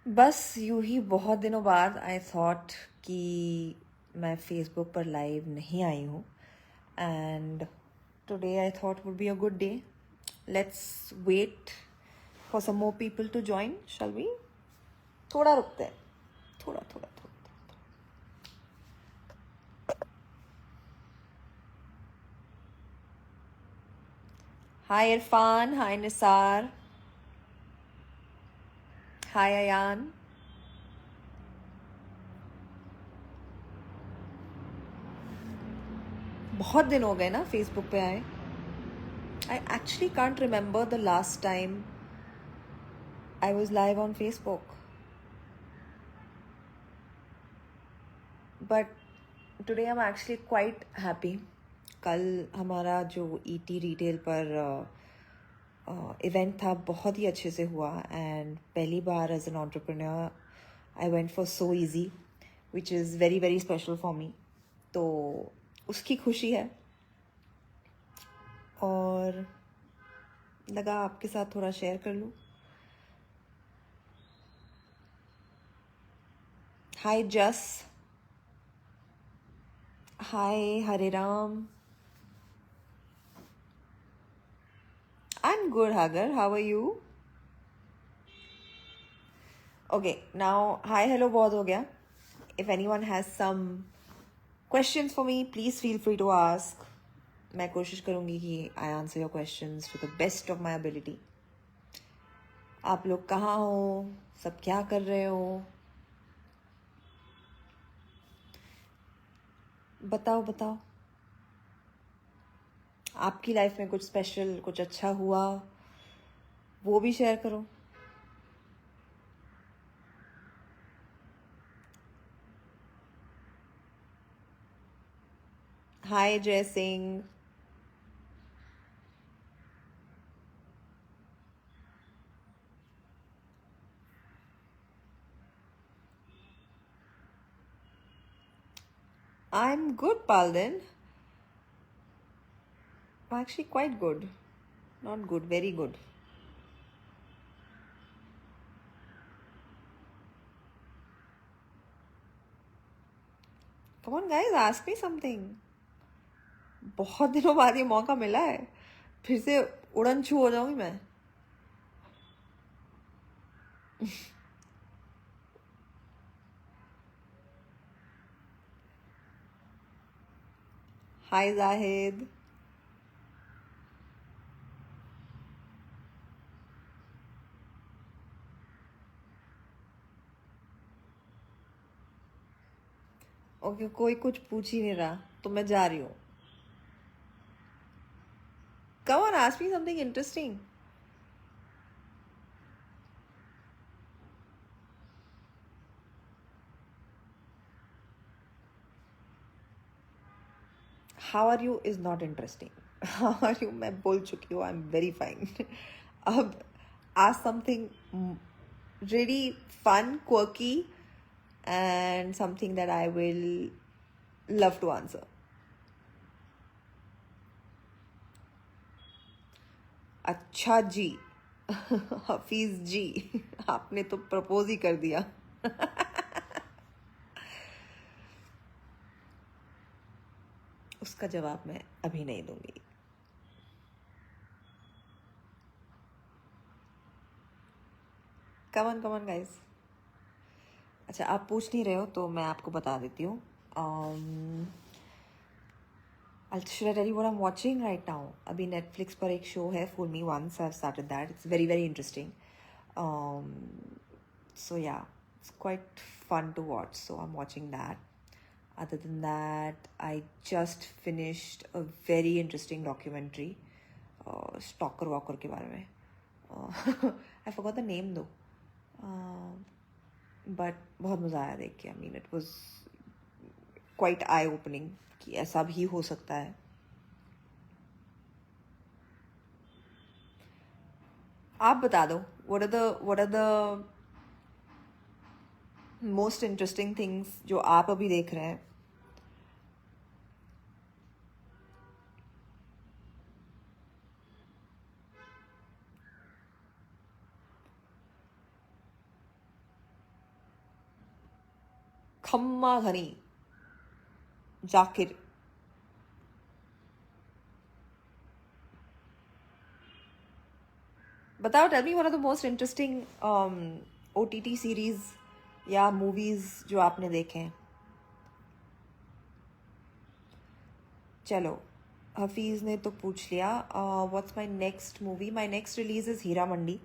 बस यूं ही बहुत दिनों बाद आई थॉट कि मैं फेसबुक पर लाइव नहीं आई हूँ and today I thought would be a good day. Let's wait for some more people to join. Shall we? थोड़ा रुकते हैं. थोड़ा थोड़ा थोड़ा. हाय इरफान. हाय निसार. हाय अयान. बहुत दिन हो गए ना फेसबुक पे आए. I actually can't remember the last time I was live on Facebook. But today I am actually quite happy. कल हमारा जो ईटी रिटेल पर इवेंट था बहुत ही अच्छे से हुआ एंड पहली बार as an entrepreneur I went for so easy which is very very special for me. तो उसकी खुशी है और लगा आपके साथ थोड़ा शेयर कर लूँ. हाय जस. हाय हरे Ram. I'm good, Hagar. How are you? Okay, now hi, hello बहुत हो गया. If anyone has some questions for me, please feel free to ask. मैं कोशिश करूँगी कि I answer your questions to the best of my ability. आप लोग कहाँ हो? सब क्या कर रहे हो? बताओ बताओ. आपकी लाइफ में कुछ स्पेशल, कुछ अच्छा हुआ, वो भी शेयर करो. हाय जय Singh. I'm good, Palden. I'm actually quite good. Not good, very good. Come on guys, ask me something. बहुत दिनों बाद ये मौका मिला है. फिर से उड़न छू हो जाऊंगी मैं. हाय जाहिद. ओके, कोई कुछ पूछ ही नहीं रहा तो मैं जा रही हूँ. Come on, ask me something interesting. How are you is not interesting. How are you मैं बोल चुकी हूँ. I am very fine. अब ask something really fun, quirky, and something that I will love to answer. अच्छा जी. हफीज जी. आपने तो propose ही कर दिया. उसका जवाब मैं अभी नहीं दूंगी. Come on guys. अच्छा, आप पूछ नहीं रहे हो तो मैं आपको बता देती हूँ. should I tell you what I'm watching right now? अभी Netflix पर एक शो है Fool Me Once. I've started that. It's very very interesting. So yeah, it's quite fun to watch. So I'm watching that. Other than that, I just finished a very interesting documentary, Stalker Walker के बारे में. I forgot the name though. But बहुत मज़ा आया देख के. I mean, it was quite eye-opening कि ऐसा भी हो सकता है. आप बता दो. What are the most interesting things जो आप अभी देख रहे हैं? खम्मा घनी जाकिर. बताओ, tell me one of the most interesting OTT series या मूवीज जो आपने देखे हैं. चलो, हफीज़ ने तो पूछ लिया. What's my next movie? My next release is Heeramandi,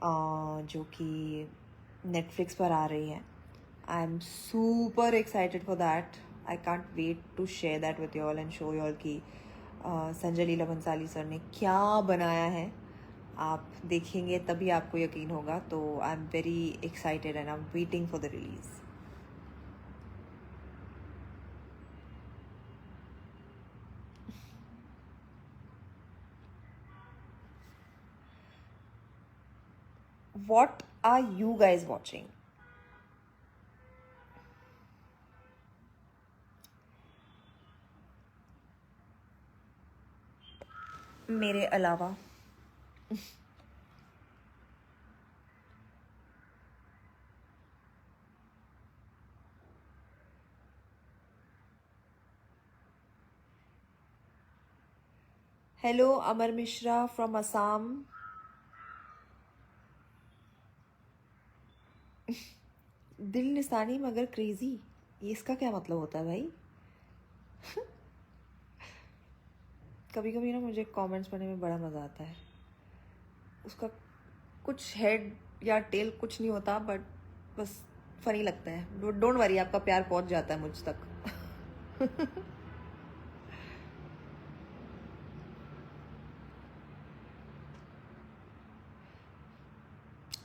जो कि नेटफ्लिक्स पर आ रही है. I am super excited for that. I can't wait to share that with you all and show you all कि संजय लीला भंसाली सर ने क्या बनाया है. आप देखेंगे तभी आपको यकीन होगा. तो आई am very excited and I am waiting for the release. What are you guys watching? मेरे अलावा hello Amar Mishra from Assam. दिल निशानी मगर क्रेजी, ये इसका क्या मतलब होता है भाई? कभी कभी ना मुझे कमेंट्स पढ़ने में बड़ा मज़ा आता है. उसका कुछ हेड या टेल कुछ नहीं होता, बट बस फनी लगता है. डोंट वरी, आपका प्यार पहुंच जाता है मुझ तक.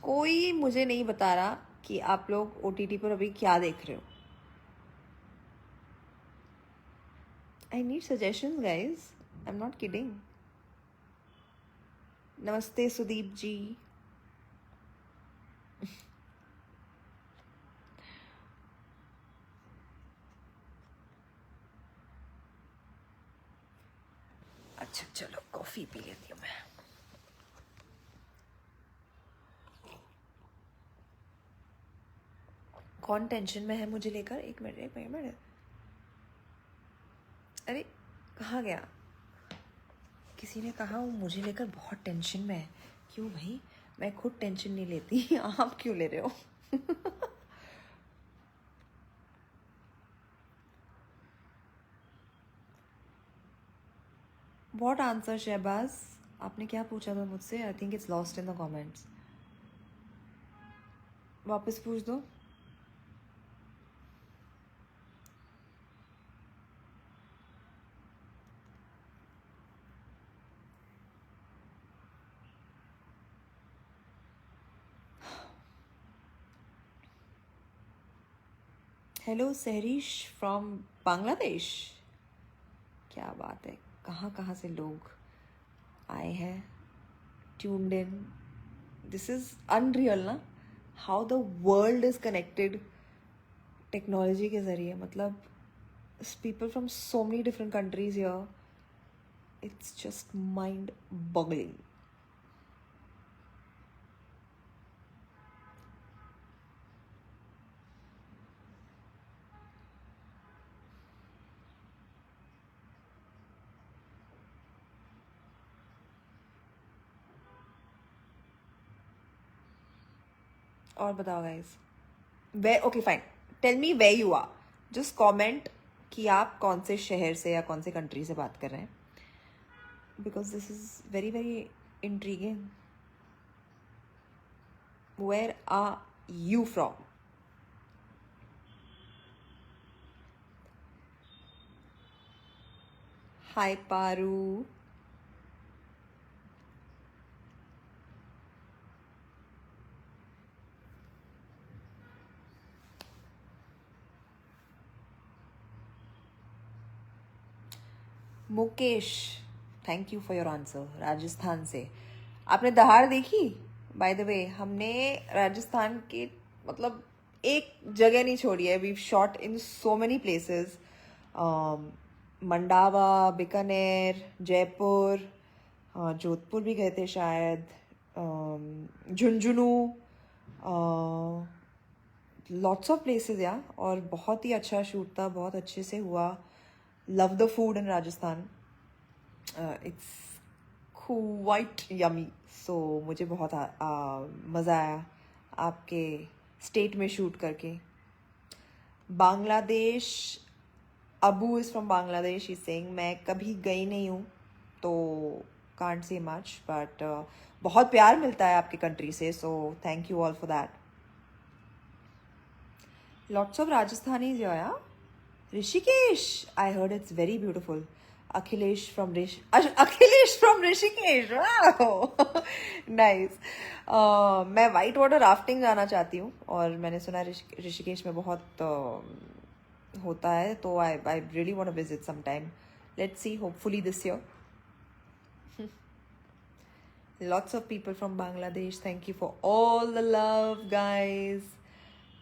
कोई मुझे नहीं बता रहा कि आप लोग OTT पर अभी क्या देख रहे हो. I need suggestions guys, I am not kidding. नमस्ते सुदीप जी. अच्छा चलो, कॉफी पी लेती हूँ मैं. कौन टेंशन में है मुझे लेकर? एक मिनट. अरे कहाँ गया? किसी ने कहा वो मुझे लेकर बहुत टेंशन में है. क्यों भाई, मैं खुद टेंशन नहीं लेती. आप क्यों ले रहे हो? What answer Shahbaz? आपने क्या पूछा था मुझसे? I think it's lost in the comments. वापस पूछ दो. Hello Sehrish from Bangladesh. क्या बात है, कहाँ कहाँ से लोग आए हैं, tuned in. This is unreal ना, how the world is connected technology के ज़रिए. मतलब people from so many different countries here. It's just mind boggling. और बताओ guys, where, okay fine, tell me where you are. just comment कि आप कौन से शहर से या कौन से कंट्री से बात कर रहे हैं, because this is very very intriguing. Where are you from? Hi Paru. Mukesh, thank you for your answer. Rajasthan से. आपने दहाड़ देखी? बाय द वे, हमने राजस्थान के मतलब एक जगह नहीं छोड़ी है. We shot in so many places. Mandawa, Bikaner, Jaipur, Jodhpur भी गए थे शायद, झुंझुनू, लॉट्स ऑफ प्लेसेस या, और बहुत ही अच्छा शूट था, बहुत अच्छे से हुआ. Love the food in Rajasthan. It's quite yummy. So मुझे बहुत मज़ा आया आपके स्टेट में शूट करके. Bangladesh, Abu is from Bangladesh. Is saying मैं कभी गई नहीं हूँ तो कांट से मच, बट बहुत प्यार मिलता है आपके कंट्री से, so thank you all for that. Lots of Rajasthanis या. Rishikesh, I heard it's very beautiful. Akhilesh from Rishikesh. Wow nice. मैं वाइट वाटर राफ्टिंग जाना चाहती हूँ, और मैंने सुना ऋषिकेश में बहुत होता है, तो I really want to visit some time. Let's see, hopefully this year. Lots of people from Bangladesh. Thank you for all the love, guys.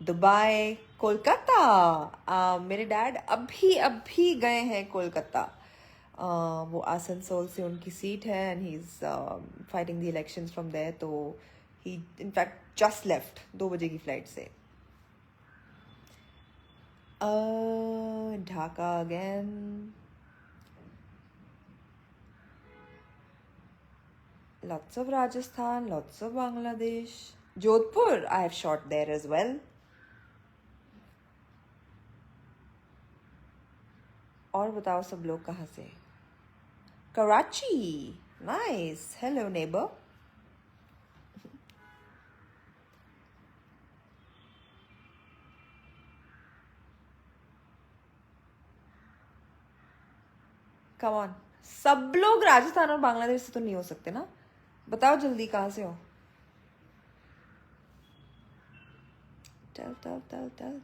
Dubai, Kolkata. मेरे डैड अभी गए हैं कोलकाता. वो आसनसोल से उनकी सीट है, and he is fighting the elections from there. तो he in fact just left 2 बजे की फ्लाइट से. Dhaka again. Lots of Rajasthan, lots of Bangladesh. Jodhpur, I have shot there as well. और बताओ सब लोग कहाँ से. Karachi, nice. Hello neighbour. Come on, सब लोग राजस्थान और बांग्लादेश से तो नहीं हो सकते ना. बताओ जल्दी कहाँ से हो. टेल.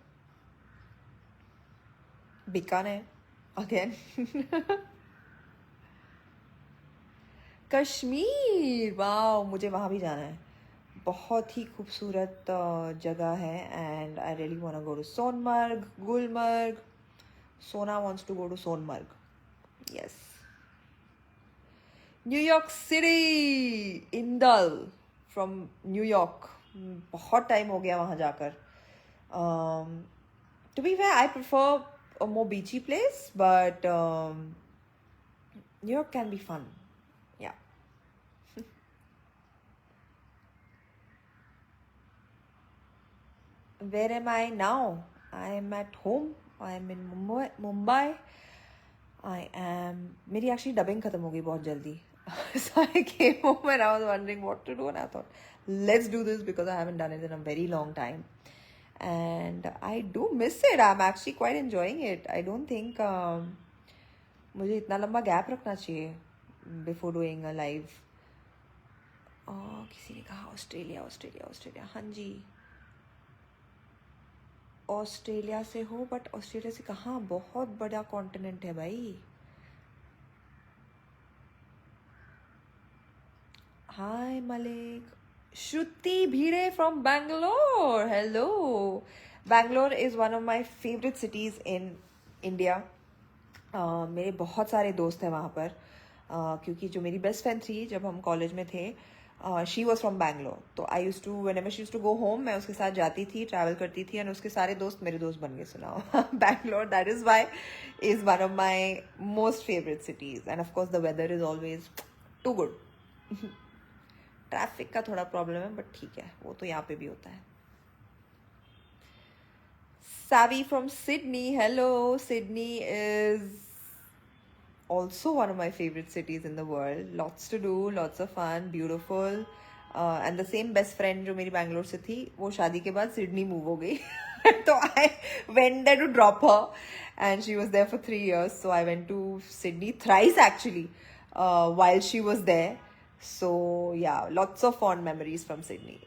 बीकानेर अगेन. कश्मीर, वाह, मुझे वहाँ भी जाना है. बहुत ही खूबसूरत जगह है, and I really want to go to Sonamarg, Gulmarg. Sona wants to go to Sonamarg. Yes. New York city, Indal from New York. बहुत टाइम हो गया वहाँ जाकर. To be fair, I prefer a more beachy place, but New York can be fun. Yeah. Where am I now? I am at home. I am in Mumbai. I am. मेरी actually dubbing खत्म हो गई बहुत जल्दी. So I came home and I was wondering what to do, and I thought, let's do this because I haven't done it in a very long time. And I do miss it. I'm actually quite enjoying it. I don't think मुझे इतना लंबा gap रखना चाहिए before doing a live. किसी ने कहा Australia. हाँ जी, Australia से हो, बट ऑस्ट्रेलिया से कहाँ, बहुत बड़ा कॉन्टिनेंट है भाई. हाय मलिक. श्रुति भीड़े from Bangalore. Hello. Bangalore is one of my favourite cities in India. मेरे बहुत सारे दोस्त हैं वहाँ पर, क्योंकि जो मेरी बेस्ट फ्रेंड थी जब हम कॉलेज में थे, शी वॉज फ्रॉम बैंगलोर. तो I use to, whenever she use to go home, मैं उसके साथ जाती थी, ट्रैवल करती थी, एंड उसके सारे दोस्त मेरे दोस्त बन गए. सुनाओ. Bangalore, that is why is one of my most favourite cities. And of course the weather is always too good. Traffic का थोड़ा प्रॉब्लम है, बट ठीक है, वो तो यहाँ पे भी होता है. Savi from Sydney. Hello. Sydney is also one of my favorite cities in the world. Lots to do, lots of fun, beautiful. And the same best friend जो मेरी बैंगलोर से थी, वो शादी के बाद सिडनी मूव हो गई. तो I went there to drop her, and she was there for 3 years. So I went to Sydney thrice actually, while she was there. So yeah, lots of fond memories from Sydney.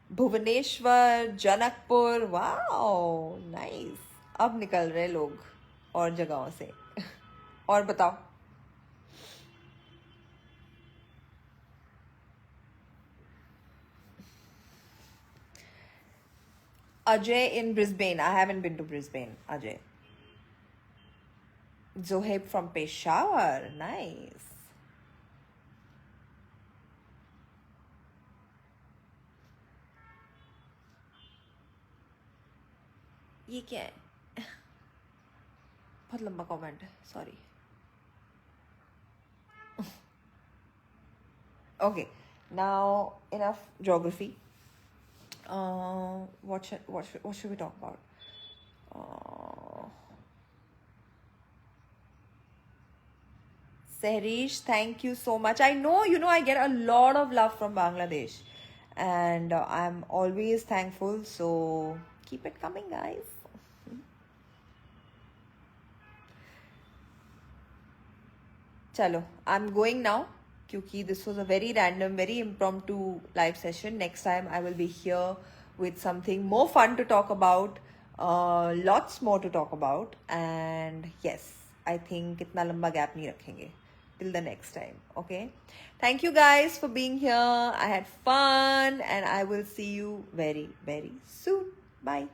Bhubaneswar, Janakpur. Wow nice. अब निकल रहे लोग और जगहों से. और बताओ. Ajay in Brisbane. I haven't been to Brisbane. Ajay. Zohaib from Peshawar. Nice. ये क्या है? बहुत लंबा कमेंट है, sorry. Okay, now enough geography. What should we talk about? Sehrish, thank you so much. I know, I get a lot of love from Bangladesh, and I'm always thankful. So keep it coming, guys. Chalo, I'm going now. Kyuki this was a very random, very impromptu live session. Next time I will be here with something more fun to talk about, lots more to talk about, and yes, I think itna lamba gap nahi rakhenge till the next time. Okay, thank you guys for being here. I had fun, and I will see you very, very soon. Bye.